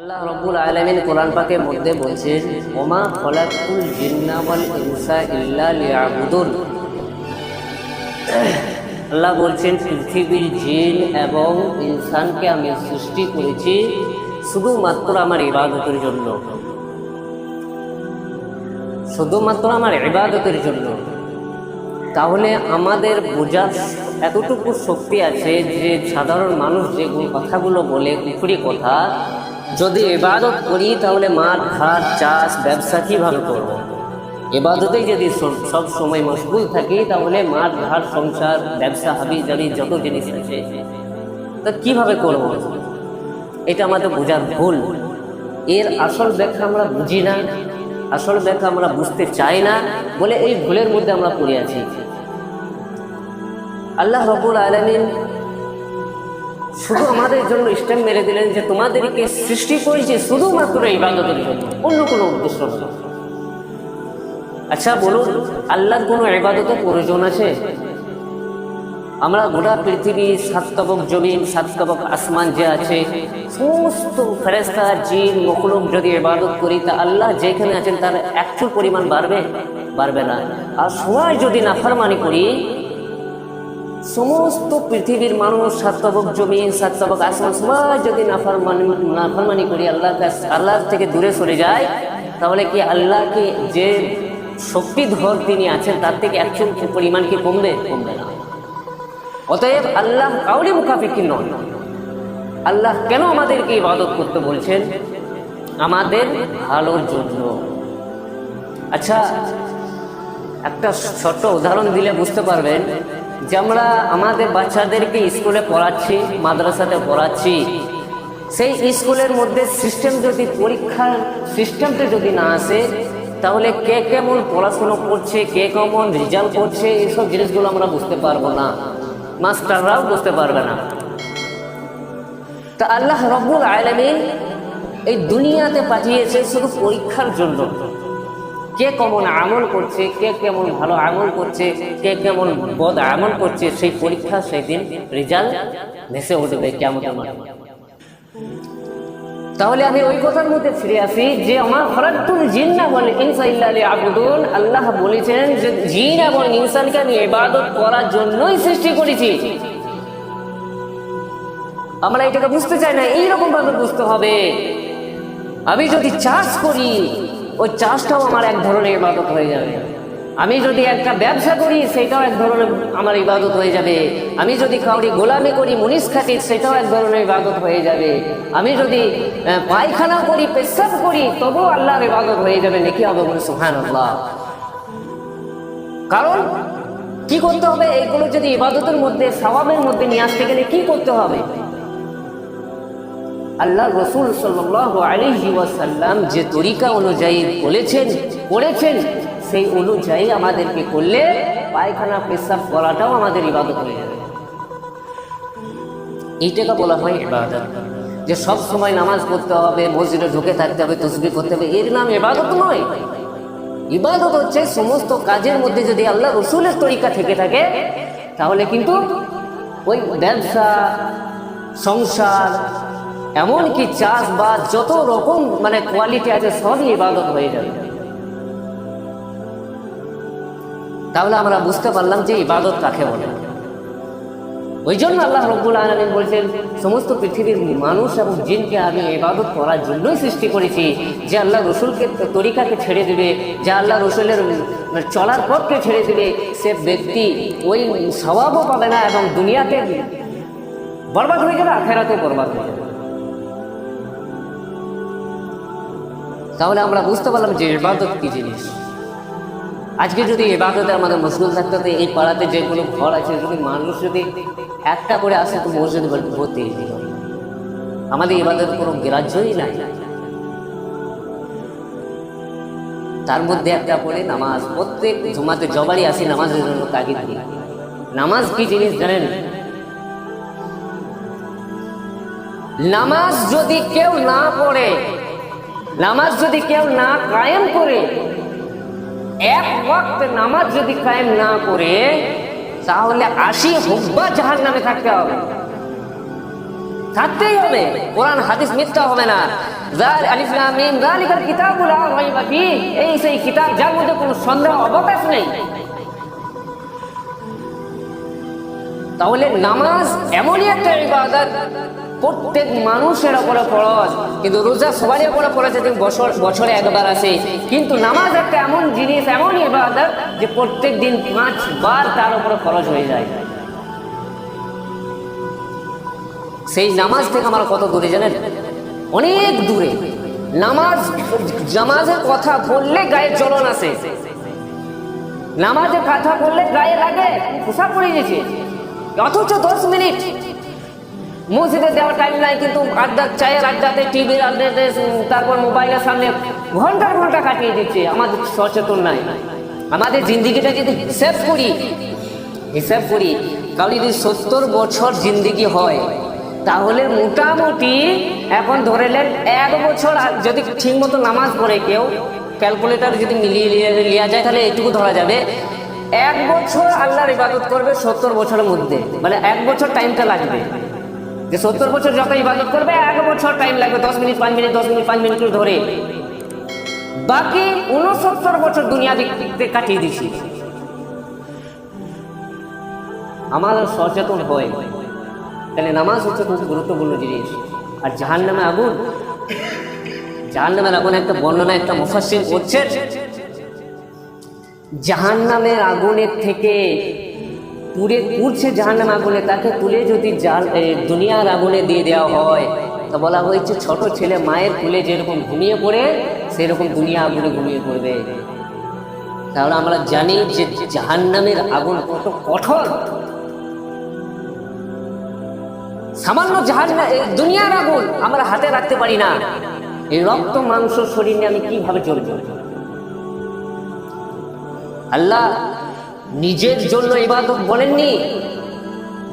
আল্লাহ রাব্বুল আলামিন কোরআন পাকের মধ্যে বলছেন, ওমা খলাকুল জিন্না ওয়াল ইনসা ইল্লা লিয়াবুদুন। আল্লাহ বলছেন, পৃথিবীর জিন এবং ইনসানকে আমি সৃষ্টি করেছি শুধুমাত্র আমার ইবাদতের জন্য, শুধুমাত্র আমার ইবাদতের জন্য। তাহলে আমাদের বোঝার এতটুকু শক্তি আছে যে সাধারণ মানুষ যে কথাগুলো বলে কুফরি কথা, যদি ইবাদত করি তাহলে মাঠ ঘাট চাষ ব্যবসা কীভাবে করব? ইবাদতেই যদি সব সময় মশগুল থাকি তাহলে মাঠ ঘাট সংসার ব্যবসা হাবি জাবি যত জিনিস আছে তা কীভাবে করব? এটা আমাদের বোঝার ভুল। এর আসল ব্যাখ্যা আমরা বুঝি না, আসল ব্যাখ্যা আমরা বুঝতে চাই না বলে এই ভুলের মধ্যে আমরা পড়ে আছি। আল্লাহ রাব্বুল আলামিন শুধু আমাদের জন্য স্ট্যাম্প মেরে দিলেন যে তোমাদেরকে সৃষ্টি করেছে শুধুমাত্র ইবাদতের জন্য, অন্য কোনো উদ্দেশ্য না। আচ্ছা বলুন, আল্লাহর কোনো ইবাদতের প্রয়োজন আছে? আমরা গোটা পৃথিবী, সাত তবক জমিন, সাত তবক আসমান যে আছে, সমস্ত ফেরেশতা জিন মখলুক যদি ইবাদত করি তা আল্লাহ যেখানে আছেন তার একচুল পরিমাণ বাড়বে না। আর সবাই যদি নাফরমানি করি, সমস্ত পৃথিবীর মানুষ, সাত তবক জমিন, সাত তবক আসমান, সবাই যদি নাফরমানি করি, আল্লাহ থেকে দূরে সরে যায়, তাহলে কি আল্লাহকে যে শক্তিধর তিনি আছেন তার থেকে একচুল পরিমাণ কি কমবে না। অতএব আল্লাহ কাউরি মুখাপেক্ষী নন। আল্লাহ কেন আমাদেরকে ইবাদত করতে বলছেন? আমাদের ভালোর জন্য। আচ্ছা, একটা ছোট্ট উদাহরণ দিলে বুঝতে পারবেন যে আমরা আমাদের বাচ্চাদেরকে স্কুলে পড়াচ্ছি, মাদ্রাসাতে পড়াচ্ছি, সেই স্কুলের মধ্যে সিস্টেম যদি পরীক্ষার সিস্টেমটা যদি না আসে, তাহলে কে কেমন পড়াশুনো করছে, কে কেমন রেজাল্ট করছে, এইসব জিনিসগুলো আমরা বুঝতে পারবো না, মাস্টাররাও বুঝতে পারবে না। তা আল্লাহ রাব্বুল আলামিন এই দুনিয়াতে পাঠিয়েছে শুধু পরীক্ষার জন্য। কে কেমন আমল করছে, কে কেমন ভালো আমল করছে, কে কেমন বদ আমল করছে, সেই পরীক্ষা সেই দিন রেজাল্ট ভেসে উঠবে কিয়ামতের মাঠে। তাহলে আমি ওই কথার মধ্যে ফিরে আসি যে আমার খলাকুল জিন্না ওয়াল ইনসা ইল্লা লিয়াবুদুন। আল্লাহ বলেছেন যে জিন এবং ইনসানকে আমি ইবাদত করার জন্যই সৃষ্টি করেছি। আমরা এটাকে বুঝতে চাই না, এইরকম ভাবে বুঝতে হবে। আমি যদি চাষ করি, ওই চাষটাও আমার এক ধরনের ইবাদত হয়ে যাবে। আমি যদি একটা ব্যবসা করি, সেটাও এক ধরনের আমার ইবাদত হয়ে যাবে। আমি যদি কাউরি গোলামি করি, মুনিশ খাটি, সেটাও এক ধরনের ইবাদত হয়ে যাবে। আমি যদি পায়খানা করি, পেশাব করি, তবুও আল্লাহর ইবাদত হয়ে যাবে। নেকি হবে, বলে সুবহানাল্লাহ। কারণ কি করতে হবে? এইগুলো যদি ইবাদতের মধ্যে, সওয়াবের মধ্যে নিয়ে আসতে গেলে কি করতে হবে? আল্লাহ রাসূল সাল্লাল্লাহু আলাইহি ওয়াসাল্লাম যে তরিকা অনুযায়ী বলেছেন, করেছেন, সেই অনুযায়ী আমাদেরকে করলে পায়খানা পেশাব করাটাও আমাদের ইবাদত হয়ে যাবে। এইটাকে বলা হয় ইবাদত। যে সব সময় নামাজ পড়তে হবে, মসজিদে ঢুকে থাকতে হবে, তাসবিহ করতে হবে, এর নাম ইবাদত নয়। ইবাদত হচ্ছে সমস্ত কাজের মধ্যে যদি আল্লাহ রাসূলের তরিকা থেকে থাকে, তাহলে কিন্তু ওই ব্যবসা, সংসার, এমনকি চাষবাস, যত রকম কোয়ালিটি আছে সবই ইবাদত হয়ে যাবে। তাহলে আমরা বুঝতে পারলাম যে ইবাদত কাকে বলে। ওই জন্য আল্লাহ রাব্বুল আলামিন বলছেন সমস্ত পৃথিবীর মানুষ এবং জিনকে আমি ইবাদত করার জন্যই সৃষ্টি করেছি। যে আল্লাহ রসুলকে তরিকাকে ছেড়ে দেবে, যে আল্লাহ রসুলের চলার পথকে ছেড়ে দেবে, সে ব্যক্তি ওই সওয়াবও পাবে না এবং দুনিয়াতে বরবাদ হয়ে যাবে, আখিরাতেও বরবাদ হয়ে যাবে। তাহলে আমরা বুঝতে পারলাম যে ইবাদত কি জিনিস। আজকে যদি ইবাদতে আমাদের মশগুল থাকতে হতো, এই পাড়াতে যেগুলো ঘর আছে, যদি মানুষ যদি একটা করে আসে তো মসজিদ ভর্তি হয়ে যেত। আমাদের ইবাদতের কোনো গ্রাহ্যই নাই। তার মধ্যে একটা করে নামাজ, প্রত্যেক জুমাতে জবারই আসি নামাজের জন্য তাগিদ দিই। নামাজ কি জিনিস জানেন? নামাজ যদি কেউ না পড়ে, নামাজ যদি কেউ না কায়েম করে, এক ওয়াক্ত নামাজ যদি কায়েম না করে, তাহলে 80 হুব্বা জাহান্নামে থাকতে হবে। থাকতেই হবে। কোরআন হাদিস মিথ্যা হবে না। আলিফ লাম মিম যালিকাল কিতাবু লা রাইবা ফীহ, এই সেই কিতাব যার মধ্যে কোনো সন্দেহ অবকাশ নেই। তাহলে নামাজ এমনই একটা ইবাদত, প্রত্যেক মানুষের উপরে ফরজ, কিন্তু রোজা সবারই উপরে ফরজ আছে, বছরে একবার আসে। কিন্তু নামাজ একটা এমন জিনিস, এমন ইবাদত যে প্রত্যেক দিন 5 বার তার উপরে ফরজ হয়ে যায়। সেই নামাজ থেকে আমরা কত দূরে জানেন? অনেক দূরে। নামাজের কথা বললে গায়ে জ্বলন আসে, নামাজের কথা বললে গায়ে লাগে খোসা পড়ে গেছে। অথচ 10 মিনিট মসজিদে দেওয়ার টাইম নাই, কিন্তু চায়ের আড্ডাতে, টিভির আড্ডাতে, তারপর মোবাইলের সামনে ঘন্টার ঘন্টা কাটিয়ে দিচ্ছে। আমাদের সচেতন নাই। আমাদের জিন্দিগিটা যদি হিসাব করি, কারণ যদি 70 বছর জিন্দিগি হয়, তাহলে মোটামুটি এখন ধরে নেন 1 বছর যদি ঠিক মতো নামাজ পড়ে কেউ, ক্যালকুলেটার যদি মিলিয়ে নেওয়া যায়, তাহলে এটুকু ধরা যাবে 1 বছর আল্লাহর ইবাদত করবে 70 বছরের মধ্যে। মানে 1 বছর টাইমটা লাগবে, যে 70 বছর যত ইবাদত করবে 1 বছর টাইম লাগবে, 10 মিনিট 5 মিনিট 10 মিনিট 5 মিনিট করে ধরে। বাকি 69 বছর দুনিয়া দিকে কাটিয়ে দিছি। আমার সচেতন হয়, তাহলে নামাজ হচ্ছে খুব গুরুত্বপূর্ণ জিনিস। আর জাহান্নামের আগুন একটা বর্ণনা একটা মুফাসসির করছেন, জাহান্নামের আগুনের থেকে পুড়ছে জাহান্নামের আগুনে, তাকে তুলে যদি দুনিয়ার আগুনে দিয়ে দেওয়া হয়, তা বলা হয়েছে ছোট ছেলে মায়ের কুলে যেরকম ঘুমিয়ে পড়ে, সেরকম দুনিয়া আগুনে ঘুমিয়ে পড়বে। তাহলে আমরা জানি যে জাহান্নামের আগুন কত কঠোর। সামান্য দুনিয়ার আগুন আমরা হাতে রাখতে পারি না, এই রক্ত মাংস শরীর নিয়ে আমি কিভাবে চলব? আল্লাহ নিজের জন্য ইবাদত বলেননি,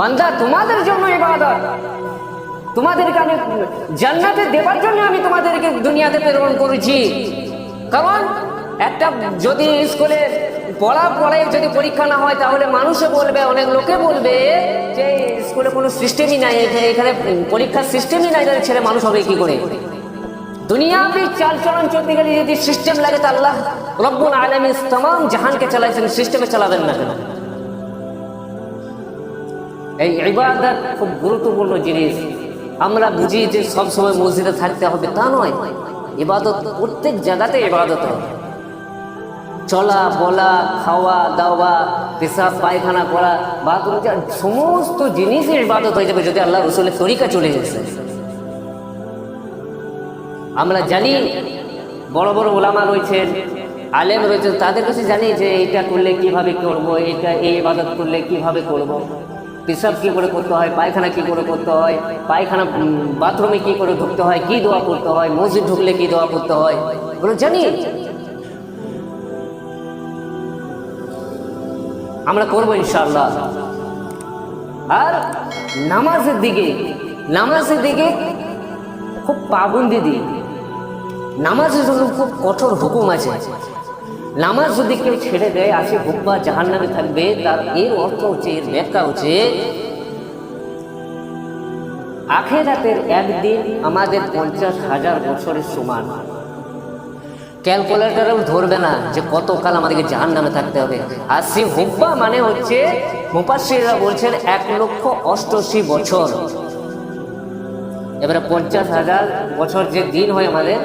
বান্দা তোমাদের জন্য ইবাদত, তোমাদেরকে আমি জান্নাতে দেবার জন্য আমি তোমাদেরকে দুনিয়াতে প্রেরণ করেছি। কারণ একটা যদি স্কুলে পড়ায় যদি পরীক্ষা না হয়, তাহলে মানুষে বলবে, অনেক লোকে বলবে যে স্কুলে কোনো সিস্টেমই নাই, এখানে পরীক্ষার সিস্টেমই নাই, তাহলে ছেলে মানুষ হবে কি করে? দুনিয়াবি চালচলন চলতে গেলে যদি সিস্টেম লাগে, তা আল্লাহ রব্বুল আলামিন तमाम জাহানকে চালাইছেন, সিস্টেমে চালাবেন না কেন? এই ইবাদত খুব গুরুত্বপূর্ণ জিনিস। আমরা বুঝি যে সব সময় মসজিদে থাকতে হবে, তা নয়। ইবাদত প্রত্যেক জায়গাতে ইবাদত হবে। চলা বলা, খাওয়া দাওয়া, পেশাব পায়খানা করা, বাথরুম, সমস্ত জিনিসই ইবাদত হয়ে যাবে যদি আল্লাহ রাসূলের তরিকা চলে গেছে। আমরা জানি বড় বড় ওলামা রয়েছেন, আলেম রয়েছেন, তাদের কাছে জানি যে এটা করলে কিভাবে করব, এই ইবাদত করলে কিভাবে করব, পেশাব কি করে করতে হয়, পায়খানা কি করে করতে হয়, বাথরুমে কি করে ঢুকতে হয়, কি দোয়া করতে হয়, মসজিদ ঢুকলে কি দোয়া করতে হয়, এগুলো জানি। আমরা করবো ইনশাআল্লাহ। আর নামাজের দিকে খুব পাবন্দি দিই। নামাজের জন্য খুব কঠোর হুকুম আছে। নামাজ যদি কেউ ছেড়ে দেয়, আসে হুব্বা জাহান্নামে থাকবে, তার এর অর্থ হচ্ছে, এর ব্যাখ্যা হচ্ছে, আখিরাতের একদিন আমাদের 50,000 বছরের সমান। ক্যালকুলেটরেও ধরবে না যে কতকাল আমাদেরকে জাহান্নামে থাকতে হবে। আর সেই হুব্বা মানে হচ্ছে, মুফাসসিররা বলছেন 1,88,000 বছর। এবারে 50,000 বছর যে দিন হয় আমাদের,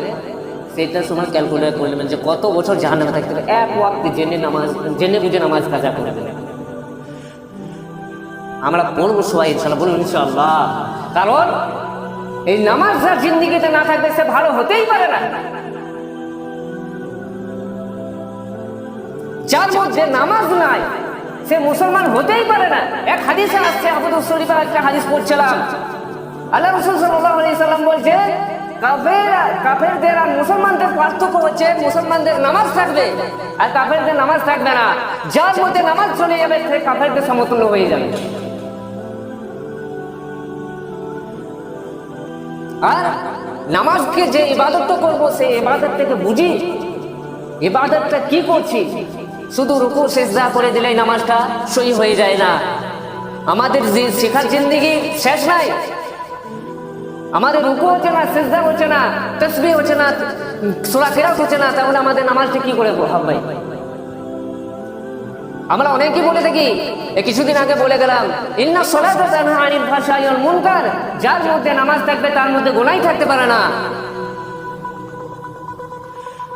সেটার সময় ক্যালকুলেট করে নেবেন যে কত বছর জাহান্নামে থাকতে হবে। এক ওয়াক্ত জেনে বুঝে নামাজ কাজা করে দেবেন। আমরা পড়বো সবাই ইনশাআল্লাহ, বলুন ইনশাআল্লাহ। কারণ এই নামাজ যার জিন্দিগিতে না থাকবে, সে ভালো হতেই পারে না। যার মধ্যে নামাজ নাই, সে মুসলমান হতেই পারে না। এক হাদিসে আসছে, আবু শরীফের একটা হাদিস পড়ছিলাম, আল্লাহ রাসূল সাল্লাল্লাহু আলাইহি সাল্লাম বলছে, কাফেরদের আর মুসলমানদের পার্থক্য হচ্ছে, মুসলমানদের নামাজ থাকবে আর কাফেরদের নামাজ থাকবে না। যার মধ্যে নামাজ চলে যাবে, সে কাফেরদের সমতুল্য হয়ে যাবে। আর নামাজকে যে ইবাদত করব, সেই ইবাদতটাকে বুঝি, ইবাদতটা কি করছি। শুধু রুকু সিজদা করে দিলেই নামাজটা সহি হয়ে যায় না। আমাদের যে শেখার জিন্দেগি শেষ নাই। আমাদের রুকু হচ্ছে না, সিজদা হচ্ছে না, তাসবিহ হচ্ছে না, সূরা কিরাত হচ্ছে না, তাহলে আমাদের নামাজটা কি করে হবে? আমরা অনেকেই বলে থাকি, কিছুদিন আগে বলে গেলাম, ইন্না সলাতা তানহা আনিল ফাহশাই ওয়াল মুনকার, যার মধ্যে নামাজ থাকবে তার মধ্যে গুনাহ থাকতে পারে না।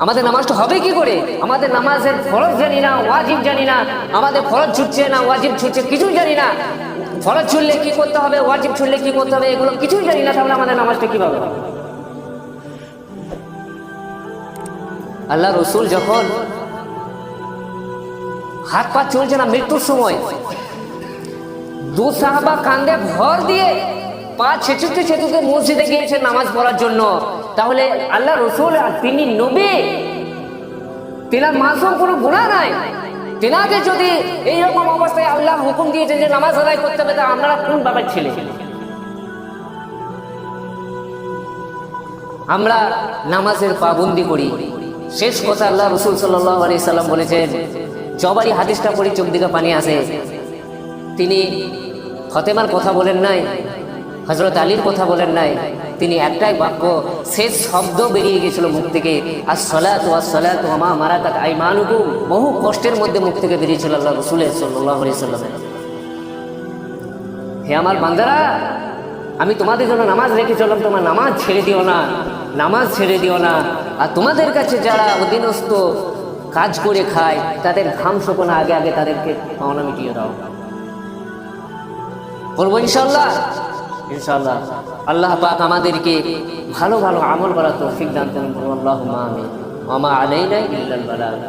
আমাদের নামাজটা হবে কি করে? আমাদের নামাজের ফরজ জানি না, ওয়াজিব জানি না, আমাদের ফরজ ছুটছে না ওয়াজিব ছুটছে কিছুই জানি না, ফরজ ছুটলে কি করতে হবে, ওয়াজিব ছুটলে কি করতে হবে, এগুলো কিছুই জানি না, তাহলে আমাদের নামাজটা কিভাবে হবে? আল্লাহ রসুল যখন হাত পা চলছে না মৃত্যুর সময়, দু সাহাবা কান্দে ভর দিয়ে পা ছেঁচুতে ছেঁচুতে মসজিদে গিয়েছেন নামাজ পড়ার জন্য। তাহলে আল্লাহ রসুল, তিনি নবী, তিনার মাসুম, কোনো গুনাহ নাই, তিনাকে যদি এইরকম অবস্থায় আল্লাহ হুকুম দিয়েছেন যে নামাজ আদায় করতে হবে, তা আমরা কোন বাবার ছেলে? আমরা নামাজের পাবন্দি করি। শেষ কথা আল্লাহ রসুল সাল্লাল্লাহু আলাইহি সাল্লাম বলেছেন, জবারই হাদিসটা পড়ি চোখ দিকে পানি আসে। তিনি ফতেমার কথা বলেন নাই, হযরত আলীর কথা বলেন নাই, তিনি একটাই বাক্য, শেষ শব্দ বেরিয়ে গেছিল মুখ থেকে, আস-সালাতু ওয়াস-সালাতু ওয়া মা মালাকাত আইমানুকুম, বহু কষ্টের মধ্যে মুখ থেকে বেরিয়েছিল আল্লাহ রাসূল সাল্লাল্লাহু আলাইহি সাল্লাম। হে আমার বান্দারা, আমি তোমাদের জন্য নামাজ রেখে চললাম, তোমার নামাজ ছেড়ে দিও না, নামাজ ছেড়ে দিও না। আর তোমাদের কাছে যারা অধীনস্থ কাজ করে খায়, তাদের ঘাম শুকোনো আগে আগে তাদেরকে পাওনা মিটিয়ে দাও। বলবো ইনশাআল্লাহ? ইনশাআল্লাহ। আল্লাহ পাক আমাদেরকে ভালো ভালো আমল করার তৌফিক দান করুন। আল্লাহুম্মা আমিন। ওয়া মা আলাইনা ইল্লাল বালাগ।